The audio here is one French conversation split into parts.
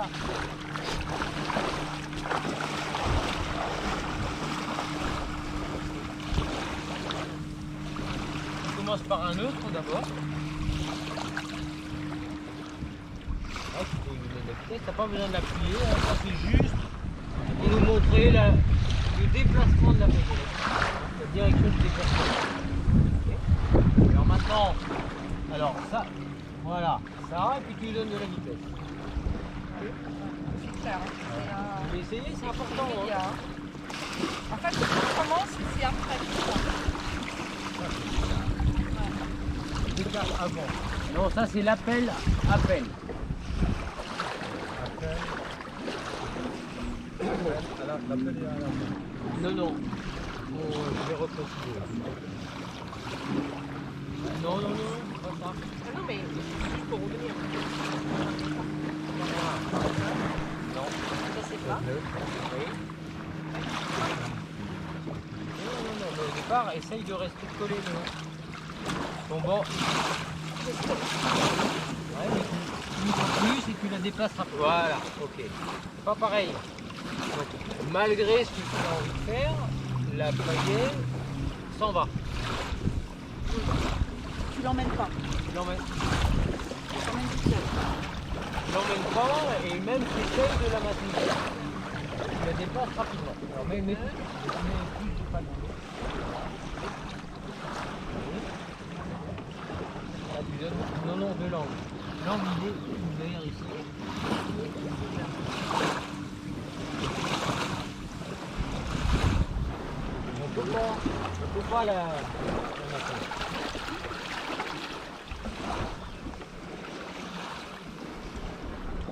ça. On commence par un neutre d'abord. Ah, tu peux lui donner de la vitesse, t'as pas besoin de l'appuyer, hein. Ça c'est juste pour nous montrer le déplacement de la pagaie. La direction du déplacement. Okay. Alors maintenant, ça, voilà, ça, et puis tu lui donnes de la vitesse. C'est clair. Vous voulez essayer, c'est important. Hein. En fait, comment c'est après. Départ avant. Non, ça c'est l'appel, appel. L'appel est à la fin. Non, non. Bon, je vais repréciser là. Non, non, non, pas ça. Ah non, mais juste pour revenir. Non. Ça c'est pas. Oui. Non, non, non, mais au départ, essaye de rester collé. Ton bord. Ouais, mais tu plus et tu la déplaces un peu. Voilà, ok. C'est pas pareil. Donc, malgré ce que tu as envie de faire, la pagaie s'en va. Tu l'emmènes pas. Tu l'emmènes. Tu l'emmènes tout seul. Tu l'emmènes pas et même tu essayes de la maintenir. Tu la déplaces rapidement. Alors, mais plus, j'ai pas de là, tu donnes non, non, de l'angle. L'angle, il est ouvert ici. On peut pas la maintenir.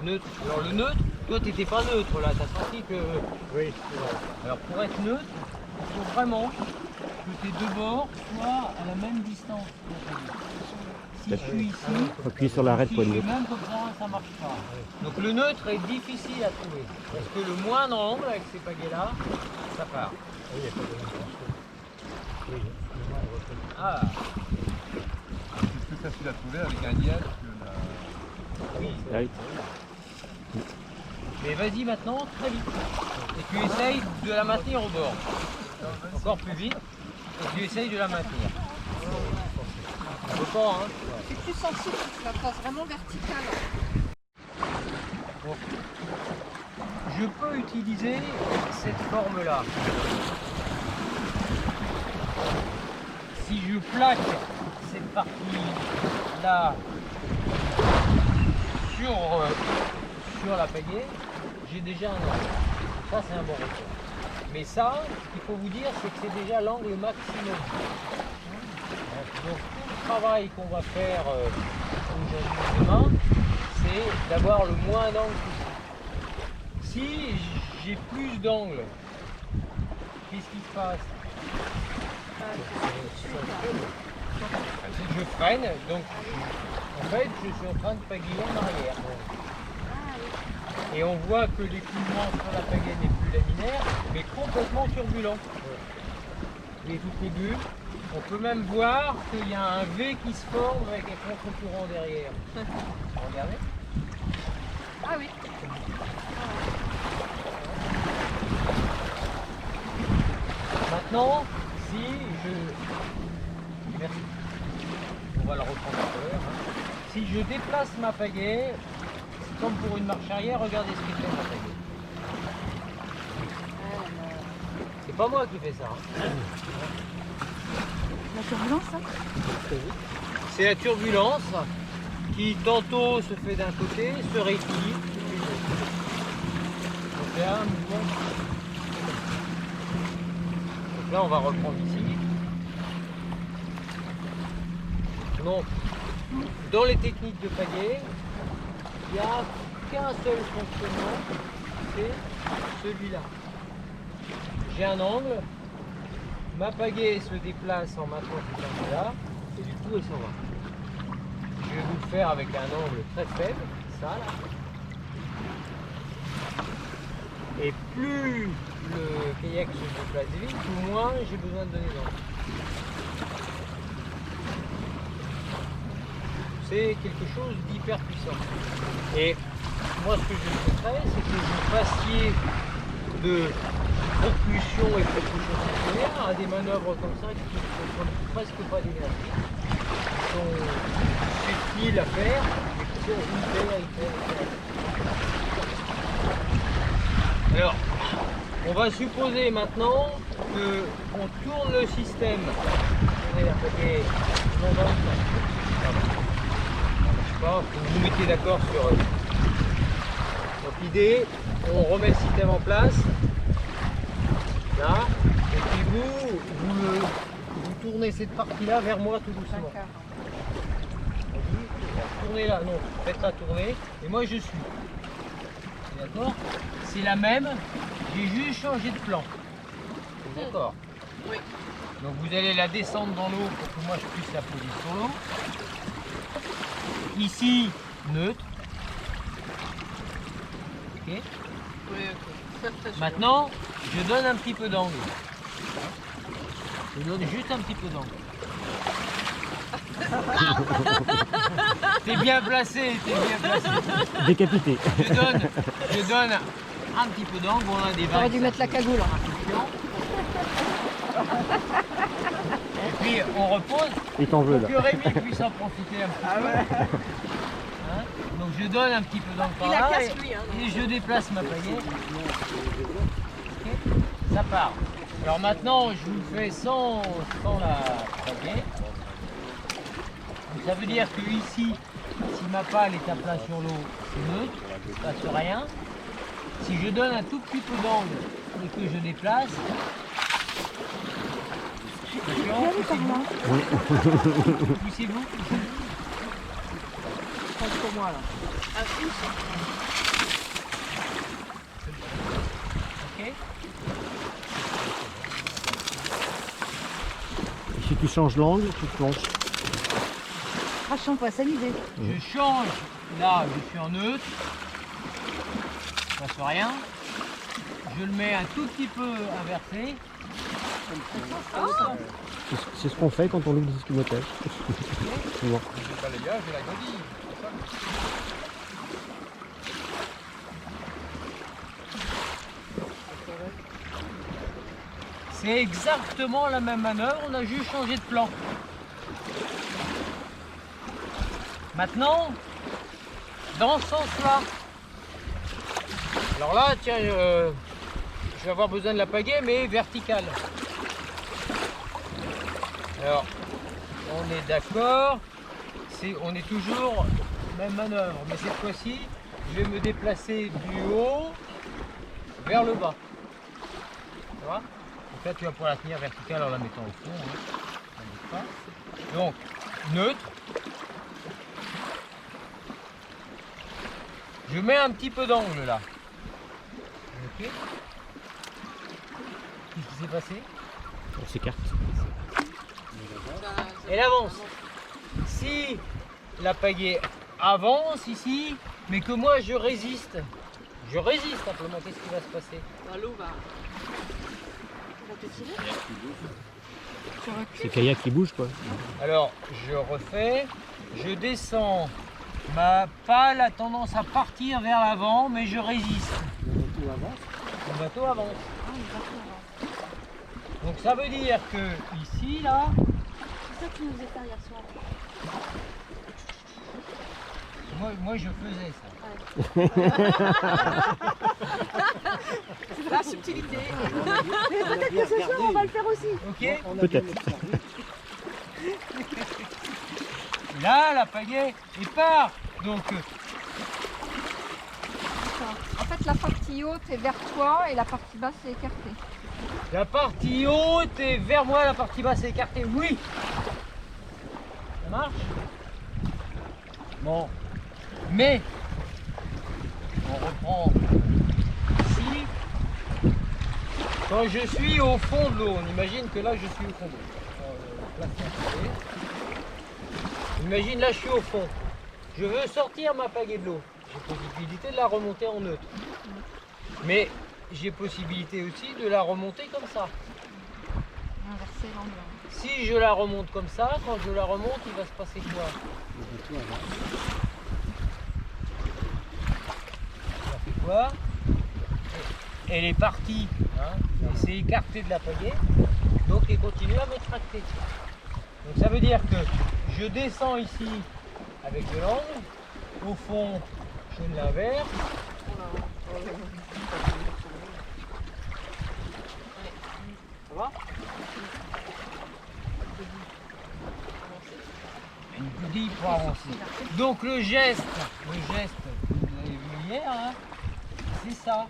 Neutre. Alors le neutre, toi t'étais pas neutre là, t'as senti que... Oui. Alors pour être neutre, il faut vraiment que tes deux bords soient à la même distance. Si je suis ici, Faut appuyer sur l'arrêt si pour je une suis neutre. même comme ça marche pas. Donc le neutre est difficile à trouver. Parce que le moindre angle avec ces pagaies là, ça part. Oui, il n'y a pas de tension. Oui, excusez-moi, on refait. Ah, C'est plus facile à trouver avec un dièse que la... oui. Ah oui. Mais vas-y maintenant, très vite. Et tu essayes de la maintenir au bord. Encore plus vite. Et tu essayes de la maintenir. On peut pas, hein. C'est plus sensible que la face vraiment verticale. Bon. Je peux utiliser cette forme-là. Si je plaque cette partie-là sur la pagaie, j'ai déjà un angle. Ça, c'est un bon retour. Mais ça, ce qu'il faut vous dire, c'est que c'est déjà l'angle maximum. Donc, tout le travail qu'on va faire aujourd'hui et demain, c'est d'avoir le moins d'angle possible. Si j'ai plus d'angle, qu'est-ce qui se passe? Je freine, donc en fait je suis en train de pagayer en arrière. Et on voit que l'écoulement sur la pagaie n'est plus laminaire, mais complètement turbulent. Les toutes les bulles. On peut même voir qu'il y a un V qui se forme avec un contre-courant derrière. Regardez. Ah oui. Maintenant, si je... Merci. On va le reprendre tout à l'heure. Hein. Si je déplace ma pagaie, c'est comme pour une marche arrière, regardez ce qu'il fait ma pagaie. C'est pas moi qui fais ça. Hein. La turbulence, ça? C'est la turbulence qui tantôt se fait d'un côté, se rééquilibre. Donc là, un mouvement. Donc là, on va reprendre ici. Donc, dans les techniques de pagaie, il n'y a qu'un seul fonctionnement, c'est celui-là. J'ai un angle, ma pagaie se déplace en maintenant cet angle-là, et du coup elle s'en va. Je vais vous le faire avec un angle très faible, ça là. Et plus le kayak se déplace vite, moins j'ai besoin de donner d'angle. C'est quelque chose d'hyper puissant. Et moi ce que je souhaiterais, c'est que vous fassiez de propulsion et propulsion circulaire à des manœuvres comme ça qui ne consomment presque pas d'énergie, qui sont subtiles à faire et qui sont hyper. Alors, on va supposer maintenant qu'on tourne le système. Tournez la paquet non dans le sens. Je sais pas, vous vous mettez d'accord sur. Donc l'idée, on remet le système en place. Là. Et puis vous tournez cette partie-là vers moi tout doucement. D'accord. Tournez là, non, faites-la tourner. Et moi je suis. D'accord? C'est la même, j'ai juste changé de plan. D'accord? Oui. Donc vous allez la descendre dans l'eau pour que moi je puisse la poser sur l'eau. Ici, neutre. Ok. Oui, ok. Très, très sûr. Maintenant, je donne un petit peu d'angle. Je donne juste un petit peu d'angle. T'es bien placé, t'es bien placé. Décapité. Je donne un petit peu d'angle. On a des T'aurais vagues. dû mettre la cagoule. Et puis on repose Il t'en veut pour là. que Rémi puisse en profiter un petit peu. Hein, donc je donne un petit peu d'angle par Il la là casse, et, lui, hein. et je déplace ma pagaie. Ok, ça part. Alors maintenant je vous le fais sans la pagaie. Donc ça veut dire que ici, si ma pale est à plat sur l'eau, c'est neutre, il ne se passe rien. Si je donne un tout petit peu d'angle et que je déplace, attention, poussez-vous. Poussez-vous. Contre moi, là. Ah, Ok. Si tu changes l'angle, tu planches. crachons pas, c'est l'idée. Je change, là je suis en neutre, ça ne passe rien. Je le mets un tout petit peu inversé. C'est ce qu'on fait quand on ouvre des esquimotages. Souvent. Le balayage et la godille. c'est ça. C'est exactement la même manœuvre, on a juste changé de plan. Maintenant, dans ce sens-là. Alors là, tiens, je vais avoir besoin de la pagaie, mais verticale. Alors, on est d'accord, on est toujours même manœuvre, mais cette fois-ci, je vais me déplacer du haut vers le bas. Tu vois? Donc là, tu vas pouvoir la tenir verticale en la mettant au fond. Hein. T'embête pas. Donc, neutre. Je mets un petit peu d'angle là. Ok. Qu'est-ce qui s'est passé? On s'écarte. Elle avance. Si la pagaie avance ici, mais que moi je résiste simplement, qu'est-ce qui va se passer? L'eau va te tirer. Tu recules. C'est kayak qui bouge quoi. Alors, je refais, je descends, ma pale a tendance à partir vers l'avant, mais je résiste. Le bateau avance. Ah, il va faire. Donc ça veut dire que ici, là, C'est ça que tu nous faisais faire hier soir. moi je faisais ça. La subtilité. Mais peut-être que ce soir, on va le faire aussi. Ok? Peut-être. Là, la pagaie, il part. Donc, En fait, la partie haute est vers toi et la partie basse est écartée. la partie haute est vers moi, la partie basse est écartée. Oui. Ça marche? Bon. Mais, on reprend ici. Quand je suis au fond de l'eau, on imagine que là, je suis au fond de l'eau. Imagine, là, je suis au fond. Je veux sortir ma pagaie de l'eau. J'ai possibilité de la remonter en neutre. Mais j'ai possibilité aussi de la remonter comme ça. Inverser l'angle. Si je la remonte comme ça, quand je la remonte, il va se passer quoi? vois, elle est partie, hein, elle s'est écartée de la pagaie, donc elle continue à me tracter. Donc ça veut dire que je descends ici avec de l'angle, au fond je l'inverse. Ça va? Une goudille pour avancer. Donc le geste, vous l'avez vu hier, hein, c'est ça.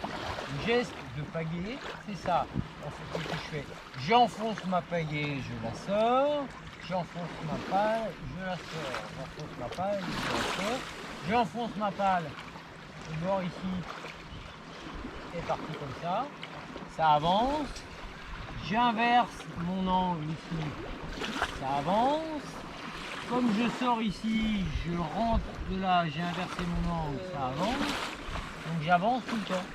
Le geste de pagaie, c'est ça. En fait, qu'est-ce que je fais? J'enfonce ma pagaie, je la sors. J'enfonce ma pale, je la sors. J'enfonce ma pale, je la sors. J'enfonce ma pale. Le bord ici est parti comme ça. Ça avance. J'inverse mon angle ici. Ça avance. Comme je sors ici, je rentre de là, j'ai inversé mon angle, ça avance. Donc j'avance tout le temps.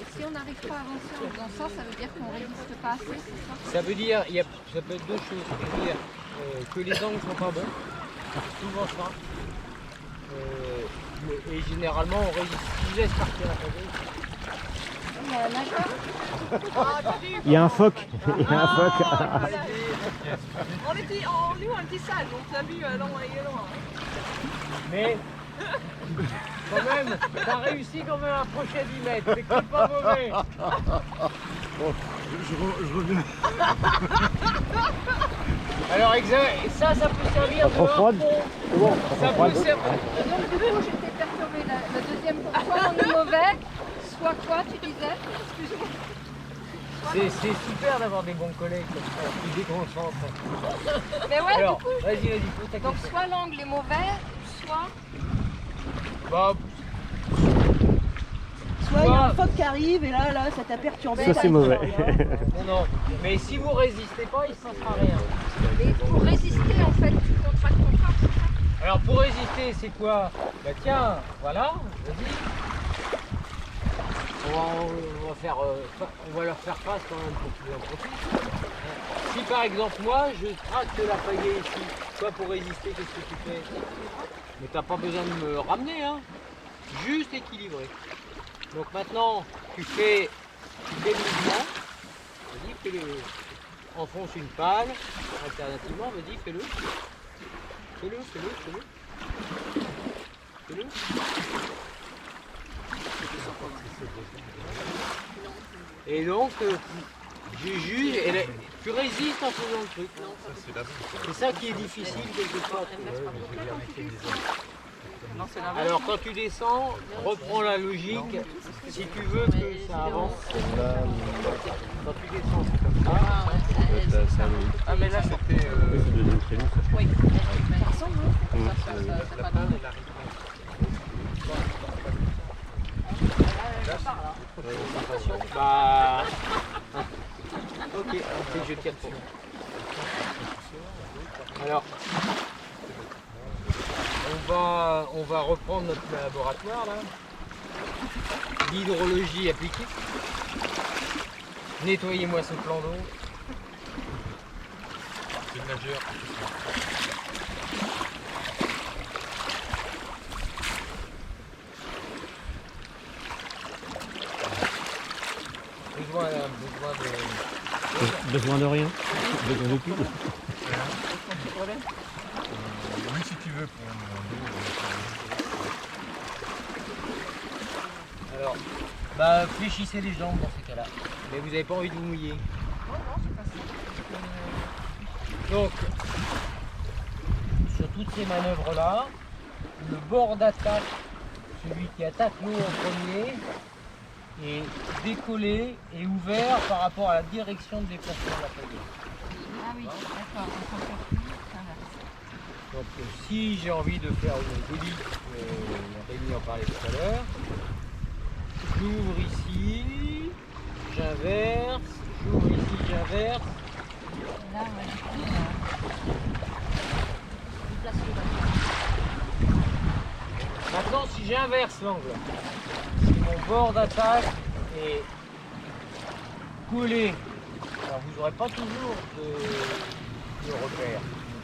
Et si on n'arrive pas à avancer en faisant ça, ça veut dire qu'on ne résiste pas assez, c'est ça? Ça veut dire, ça peut être deux choses. Ça veut dire que les angles ne sont pas bons, souvent ça. Et généralement, on résiste. Je laisse partir la pagaie. Il y a un nageur. Il y a un phoque. Il y a un phoque. On était, nous on était sales, on t'a vu loin et loin. Mais quand même, t'as réussi quand même à approcher à 10 mètres. C'est quand même pas mauvais. Je reviens. Alors ça peut servir de Trop froide. harpon. C'est bon, Ça trop froide. peut servir. Donc du coup, j'étais perturbée. Le deuxième, soit on est mauvais, soit quoi, tu disais? Excuse-moi. C'est super d'avoir des bons collègues comme ça, qui déconcentrent. Mais ouais, Alors, du coup, vas-y, pose ta donc question. soit l'angle est mauvais, soit... Bah, Soit il y a un phoque qui arrive et là ça t'a perturbé. Ça, c'est mauvais. non, mais si vous résistez pas, il ne se passera rien. Mais pour résister, en fait, tu contractes ton corps, c'est ça? Alors pour résister, c'est quoi? Bah tiens, voilà, vas-y. On va leur faire face quand même pour qu'ils en profitent. Si par exemple moi, je tracte la pagaie ici, toi pour résister, qu'est-ce que tu fais? Mais t'as pas besoin de me ramener, hein. Juste équilibré. Donc maintenant, tu fais le mouvement. Vas-y, fais-le. Enfonce une pale. Alternativement, vas-y, fais-le. Fais-le. Et donc, tu résistes en faisant le truc. C'est ça qui est difficile quelquefois. Alors quand tu descends, reprends la logique. Si tu veux que ça avance, quand tu descends, c'est comme ça. Ah mais là c'était... Oui. Bah... Ok, je tire pour. Alors, on va reprendre notre laboratoire là. L'hydrologie appliquée. Nettoyez-moi ce plan d'eau. C'est le nageur. Besoin de rien. Besoin de tout. Oui si tu veux pour Alors, bah fléchissez les jambes dans ces cas-là. Mais vous n'avez pas envie de vous mouiller. Donc, sur toutes ces manœuvres-là, le bord d'attaque, celui qui attaque l'eau en premier, est décollé et ouvert par rapport à la direction de déplacement de la pagaie. Ah oui, d'accord, on s'en sort plus, ça inverse. Donc si j'ai envie de faire une goulille, Rémi en parlait tout à l'heure, j'ouvre ici, j'inverse, j'ouvre ici, j'inverse. Là, ouais, Maintenant si j'inverse l'angle, si mon bord d'attaque est collé, alors vous n'aurez pas toujours de repère.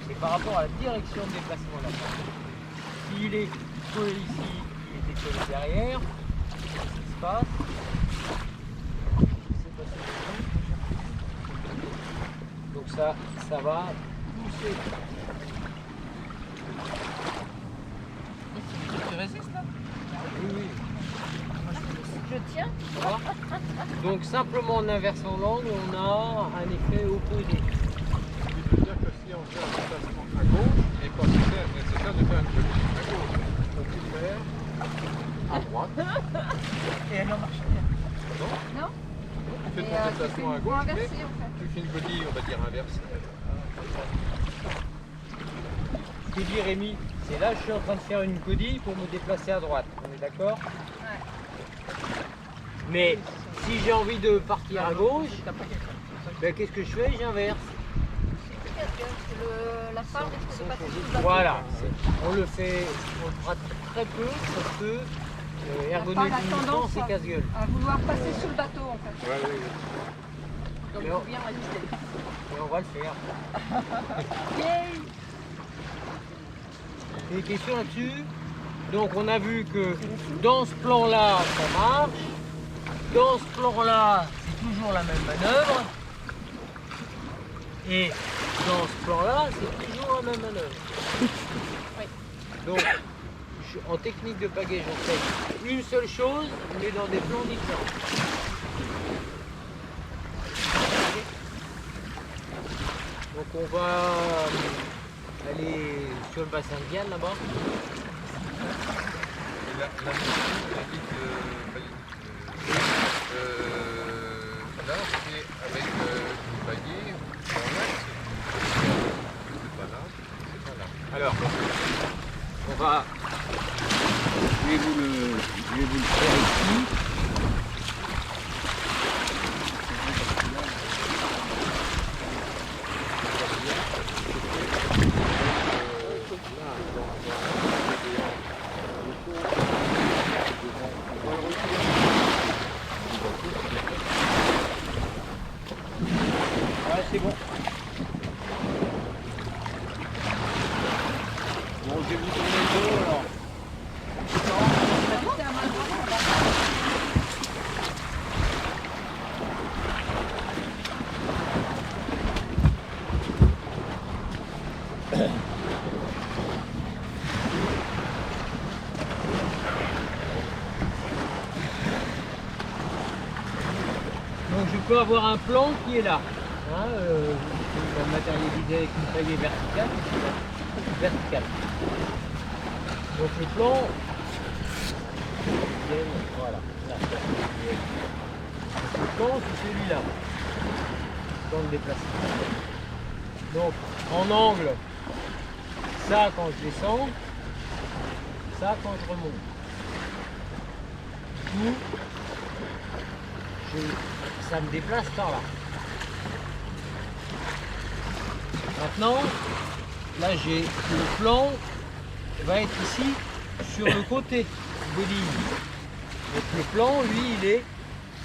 C'est par rapport à la direction de déplacement de la pagaie. S'il est collé ici, il était collé derrière. Qu'est-ce qui se passe? C'est passé ici. Donc ça va pousser. Tu résistes là? Oui, oui. Je tiens. Ça va. Donc simplement en inversant l'angle, on a un effet opposé. Ce qui veut dire que si on fait un déplacement à gauche, il n'est pas nécessaire de faire une colline à gauche. Il faut tout faire à droite. Et elle en marche. Non? Tu fais Et, ton tu fais déplacement à une gauche, mais inversée en fait. tu fais une godille, on va dire inversée. Ce que dit Rémi, c'est là je suis en train de faire une codille pour me déplacer à droite. On est d'accord? Mais si j'ai envie de partir à gauche, ben, qu'est-ce que je fais? J'inverse. La farde risque de passer sous le bateau. Voilà, on le fait, on le fera très peu parce que ergonomiquement c'est casse-gueule. À vouloir passer sous le bateau en fait. Ouais, oui, oui. Donc il Mais faut bien résister. Et on va le faire. Yay! Des questions là-dessus? Donc on a vu que dans ce plan-là, ça marche. Dans ce plan-là, c'est toujours la même manœuvre. Et dans ce plan-là, c'est toujours la même manœuvre. Donc, en technique de pagaie, j'en fais une seule chose, mais dans des plans différents. Donc on va aller sur le bassin de Diane là-bas. Et la mission, la guide là, c'est avec du palier dans l'axe. C'est pas là, c'est pas là. Alors, on va. Je vais vous le faire ici. Ouais, c'est bon. Bon, je vais vous tourner le dos alors. Donc je peux avoir un plan qui est là. Hein, je vais matérialiser avec une pagaie verticale. Donc le plan, voilà. Là. Donc, le plan c'est celui-là. Plan de déplacement. Donc en angle, ça quand je descends, ça quand je remonte. Du coup, ça me déplace par là. Maintenant, là j'ai le plan va être ici sur le côté de ligne. Donc le plan, lui, il est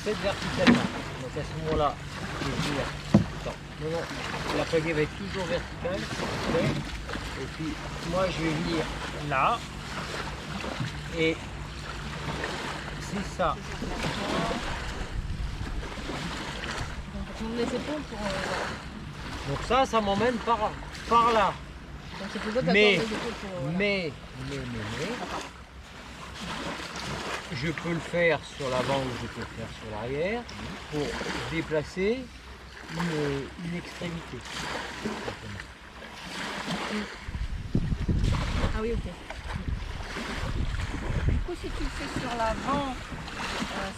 cette verticalement. Donc à ce moment-là, je vais dire, attends, non, la pagaie va être toujours verticale. Okay. Et puis moi je vais venir là. Et c'est ça. On les épaules pour. Donc ça m'emmène par là. Donc c'est plutôt Mais, les épaules pour. Voilà. mais, je peux le faire sur l'avant ou je peux le faire sur l'arrière pour déplacer une extrémité. Ah oui, ok. Du coup, si tu le fais sur l'avant,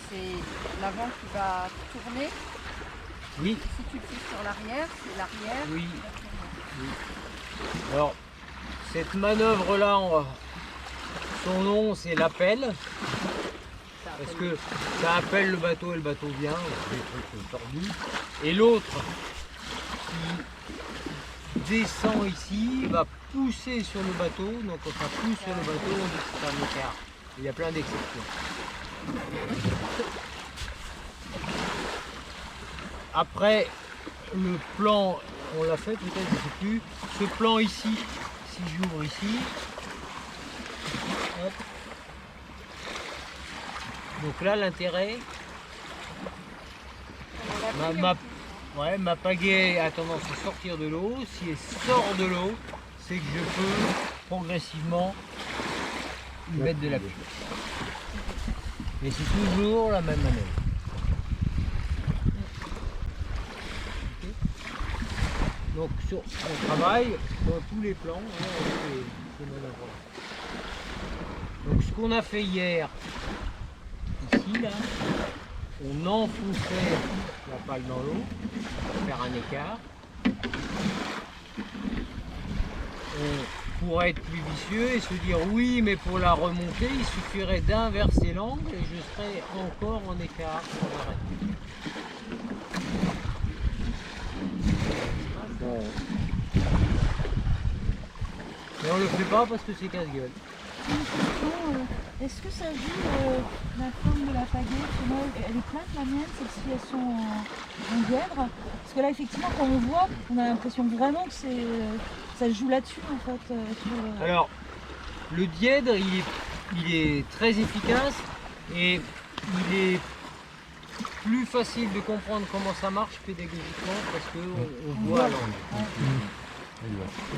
c'est l'avant qui va tourner. Oui, Si tu le fais sur l'arrière, c'est l'arrière. oui. Alors, cette manœuvre-là, son nom c'est l'appel. Parce que ça appelle le bateau et le bateau vient, des trucs tordus. Et l'autre qui descend ici va pousser sur le bateau. Donc quand ça pousse sur le bateau, on dit que c'est un écart. Il y a plein d'exceptions. Après, le plan, on l'a fait peut-être, je ne sais plus. Ce plan ici, si j'ouvre ici, Hop. Donc là, l'intérêt, ma pagaie a tendance à sortir de l'eau. Si elle sort de l'eau, c'est que je peux progressivement y mettre de l'appui. Mais c'est toujours la même manœuvre. Ok. Donc on travaille dans tous les plans avec ces manœuvres-là. Donc ce qu'on a fait hier, ici là, on enfonçait la pale dans l'eau pour faire un écart. On pourrait être plus vicieux et se dire oui, mais pour la remonter, il suffirait d'inverser l'angle et je serais encore en écart sans arrêt. Mais on le fait pas parce que c'est casse-gueule. Est-ce que ça joue la forme de la pagaie? Parce que moi, elle est plate, la mienne, celles-ci elles sont en dièdre. Parce que là, effectivement, quand on voit, on a l'impression vraiment que ça joue là-dessus en fait. Alors, le dièdre, il est très efficace et il est plus facile de comprendre comment ça marche pédagogiquement parce qu'on voit l'angle.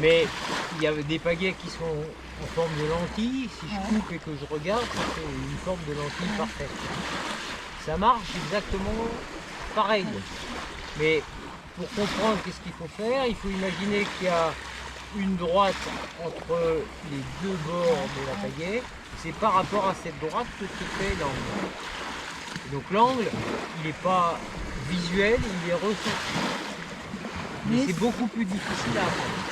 Mais il y a des pagaies qui sont en forme de lentille. Si je coupe et que je regarde, ça fait une forme de lentille parfaite. Ça marche exactement pareil. Mais pour comprendre qu'est-ce qu'il faut faire, il faut imaginer qu'il y a une droite entre les deux bords de la pagaie. C'est par rapport à cette droite que se fait l'angle. Donc l'angle, il n'est pas visuel, il est ressenti. Mais c'est beaucoup plus difficile à apprendre.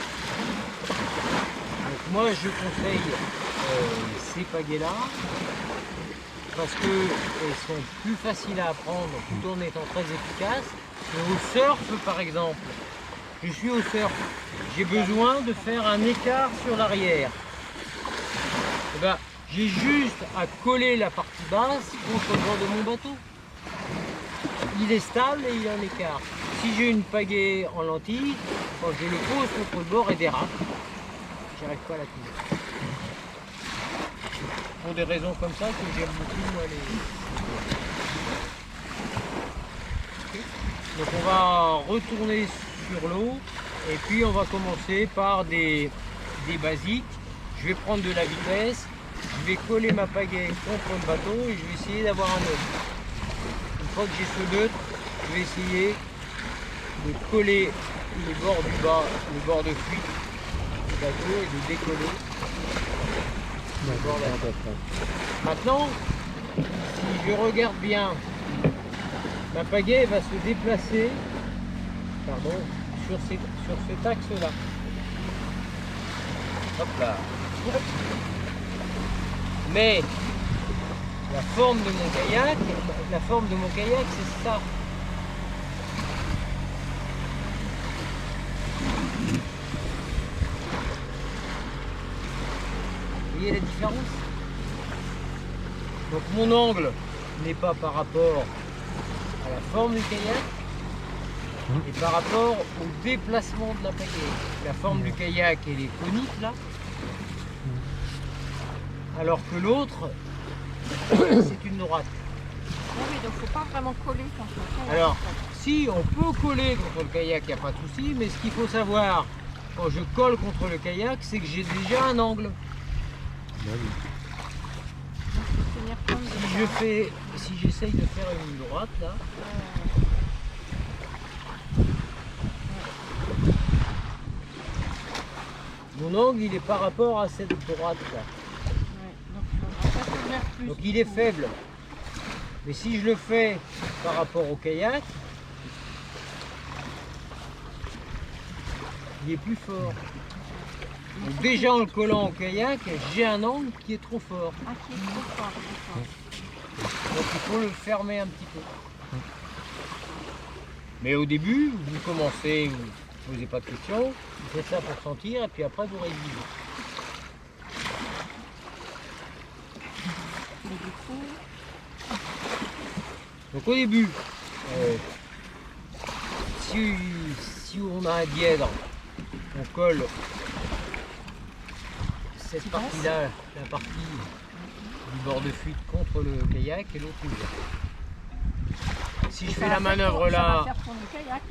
Donc moi je conseille ces pagaies-là parce qu'elles sont plus faciles à apprendre tout en étant très efficaces. Et au surf par exemple, je suis au surf, j'ai besoin de faire un écart sur l'arrière. Et ben, j'ai juste à coller la partie basse contre le bord de mon bateau. Il est stable et il est en écart. Si j'ai une pagaie en lentille, quand je le pose contre le bord et dérape, j'arrive pas à la tenir. Pour des raisons comme ça que j'aime beaucoup moi les. Okay. Donc on va retourner sur l'eau et puis on va commencer par des basiques. Je vais prendre de la vitesse, je vais coller ma pagaie contre le bateau et je vais essayer d'avoir un neutre. Une fois que j'ai ce neutre, je vais essayer de coller le bord du bas, le bord de fuite du bateau et de décoller le bord d'avant. Maintenant, si je regarde bien, ma pagaie va se déplacer sur cet axe-là. Hop là. Mais la forme de mon kayak, c'est ça. Vous voyez la différence? Donc mon angle n'est pas par rapport à la forme du kayak, mais par rapport au déplacement de la pagaie. La forme du kayak, elle est conique là, alors que l'autre, c'est une droite. Oui, donc faut pas vraiment coller contre le kayak. Alors, si on peut coller contre le kayak, il n'y a pas de souci, mais ce qu'il faut savoir quand je colle contre le kayak, c'est que j'ai déjà un angle. Si j'essaye de faire une droite là, mon angle il est par rapport à cette droite là. Donc il est faible. Mais si je le fais par rapport au kayak, il est plus fort. Donc déjà en le collant au kayak, j'ai un angle qui est trop fort. Ah, qui est trop fort, d'accord. Donc il faut le fermer un petit peu. Mais au début, vous commencez, vous ne posez pas de questions, vous faites ça pour sentir et puis après vous révisez. Donc au début, si on a un dièdre, on colle cette qui passe. partie-là, la partie du bord de fuite contre le kayak et l'autre ouvert. Si je fais la manœuvre là,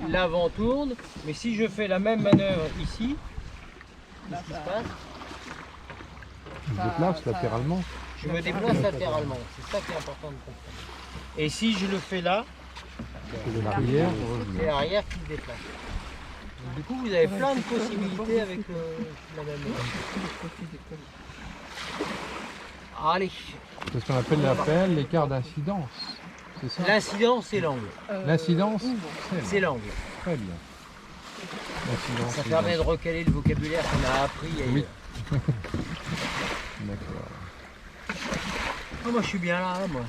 l'avant tourne, mais si je fais la même manœuvre ici, qu'est-ce qui se passe? Tu te déplaces latéralement. Je me déplace latéralement, c'est ça qui est important de comprendre. Et si je le fais là, C'est de l'arrière. c'est l'arrière qui se déplace. Donc, du coup, vous avez plein de possibilités avec la même manœuvre. Allez, C'est ce qu'on appelle l'écart d'incidence. C'est ça? l'incidence c'est l'angle. L'incidence, C'est l'angle. très bien. L'incidence, Ça c'est permet de l'angle. recaler le vocabulaire qu'on a appris ailleurs. Oui. D'accord. Oh, moi je suis bien là, moi.